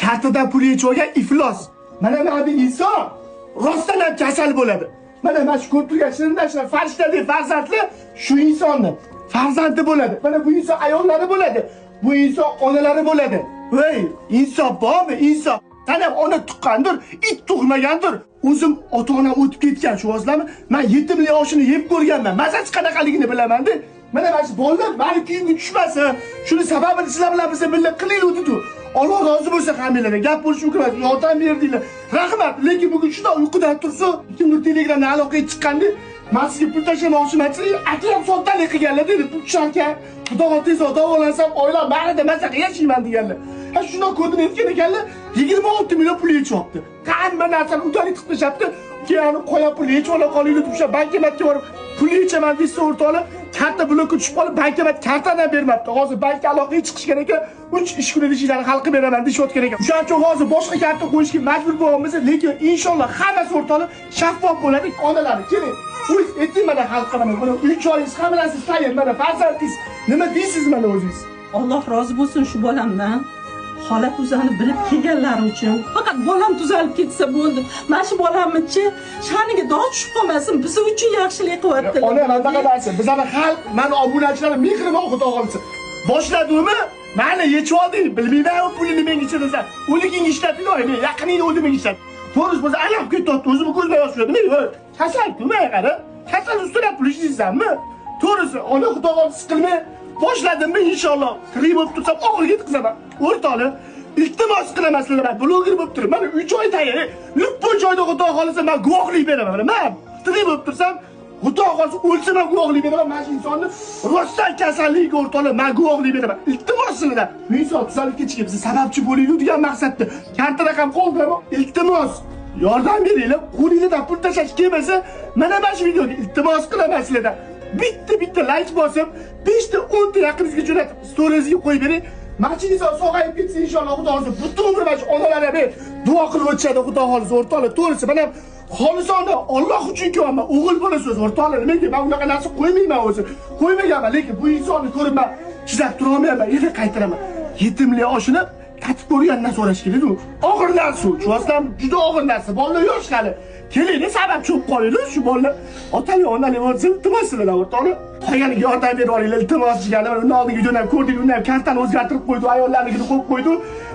kartadan pul yechib olgan iflos. Mana bu inson rostdan ham kasal bo'ladi. Mana shu ko'rib turgan shirindaşlar, farishtali farzandli shu insonni farzandi bo'ladi. Mana bu inson ayollari bo'ladi. Bu inson onalari bo'ladi. Voy, insof bormi? Insof. Sen ham ona tuqqandir, it tug'magandir. O'zim ota-onam o'tib ketgan shu voslarni, men yetimlik oshini yeb ko'rganman. Mazasi qanaqaligini bilaman-da. Mana shu bolalar meni kuyimga tushmasin. Shuni sababini sizlar bilan biz birga qilaylik-ku. Alloh rozi bo'lsa hammalarga gap bo'lish mumkin emas. Yordam berdinglar. Rahmat. Lekin bugun shunday uyqudan tursa, kimdir Telegramda aloqaga chiqqanda, men sizga pul tashlamoqchiman. Akam soddalik qilganlar dedi. Pul tusharkan. Xudo xohlasa davolansam, oilam barida masaqa yashayman deganlar. Ha shunday ko'dini aytgan ekanlar, 26 million pul yechibdi. Hamma narsani udalik qilib tashlabdi. Keyin qo'yib pul yechib ola qolinglar deb o'sha bankomatga borib pul yechaman desa o'rtoqlar, karta blokka tushib qolib, bankomat kartadan bermabdi. Hozir bankka aloqaga chiqish kerak ekan, 3 ish kunida ishlarni hal qilib beraman deyotgan ekan. Shuning uchun hozir boshqa karta qo'yishga majbur bo'lamiz, lekin inshaalloh hammasi o'rtoqlar shaffof bo'ladi. Onalar, keling. O'z ayting mana hal qilaman. Mana 3 oyingiz hammasi tayyor. Mana farzandingiz nima deysiz mana o'zingiz? Alloh rozi bo'lsin shu bolamdan. Holat o'zini bilib kelganlari uchun. Faqat bolam tuzalib ketsa bo'ldi. Mana shu bolamni-chi, shaniga dog' tushib qolmasin, biz uchun yaxshilik qilyaptilar. Ona, nima qilasiz? Bizlar xalq, mana obunachilar mehribon xudo qolsin. Boshladimi? Mana yechib olding, bilmayman pulini menga ichirasan. O'ligingni ishlatib qo'y, men yaqiningni o'zimga ishlat. To'g'ri bo'lsa, ayab ketyapti, o'zimni ko'zimga yosh qo'ydim. Kasal-ku, qara. Kasal ustida pul ishlaysanmi? To'g'risi, ona xudo qolsin qilmay boshladimmi inshaalloh. Tirik bo'lib tursam, og'irga yetkazaman. O'rtoqlar, iltimos qilaman sizlarga. Bloger bo'lib turib, mana 3 oy tayyor. Luppo joyda xudo xolisa men guvohlik beraman. Men tirik bo'lib tursam, xudo xolisa o'lsa men guvohlik beraman. Mana shu insonni rostdan kasalligiga o'rtoqlar men guvohlik beraman. Iltimos sizlarga. Bu inson tuzalib ketishiga biz sababchi bo'laylik degan maqsadda. Karta raqam qo'ldiramo. Iltimos yordam beringlar. Qo'lingizdan pul tashlash kelmasa, mana shu videoga iltimos qilaman sizlardan. Bitta like bosib, 5 ta 10 ta yaqiningizga jo'natib, storiesga qo'yib bering. Machinizga sog'ayib ketsa inshaalloh xudo xolisa butun umr mana shu onalarga duo qilib o'tishadi xudo xolisa o'rtoqlar. To'g'risi, men ham xolisona Alloh uchun kelyapman. O'g'il bola so'z o'rtoqlar. Menga men unaqa narsa qo'ymayman o'zi. Qo'ymaganman, lekin bu insonni ko'rib men chidab tura olmayman. Yana qaytaraman. Yetimlik oshini tatib ko'rgandan so'rash kerak-ku. Og'ir narsa, shu osdan juda og'ir narsa. Bolalar yosh hali. Keling, sabab cho'p qolinglar shu bolalar. Otali onali bo'lsa iltimos sizlar o'rtoqlar. Qolganiga yordam berib olinglar, iltimos deganlar. Undan oldingi jo'nab ko'rdik, undan kartani o'zgartirib qo'ydi, ayollarnikini qo'yib qo'ydi.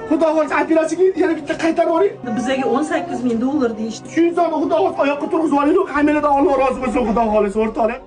Xudo xolisa operatsiyaga yana bitta qaytarib oling. Bizga 18 ming dollar deyishdi. Shu insonni xudo xolisa oyoqqa turg'izib olinglar. Hammalardan Alloh rozi bo'lsin xudo xolisa o'rtoqlar.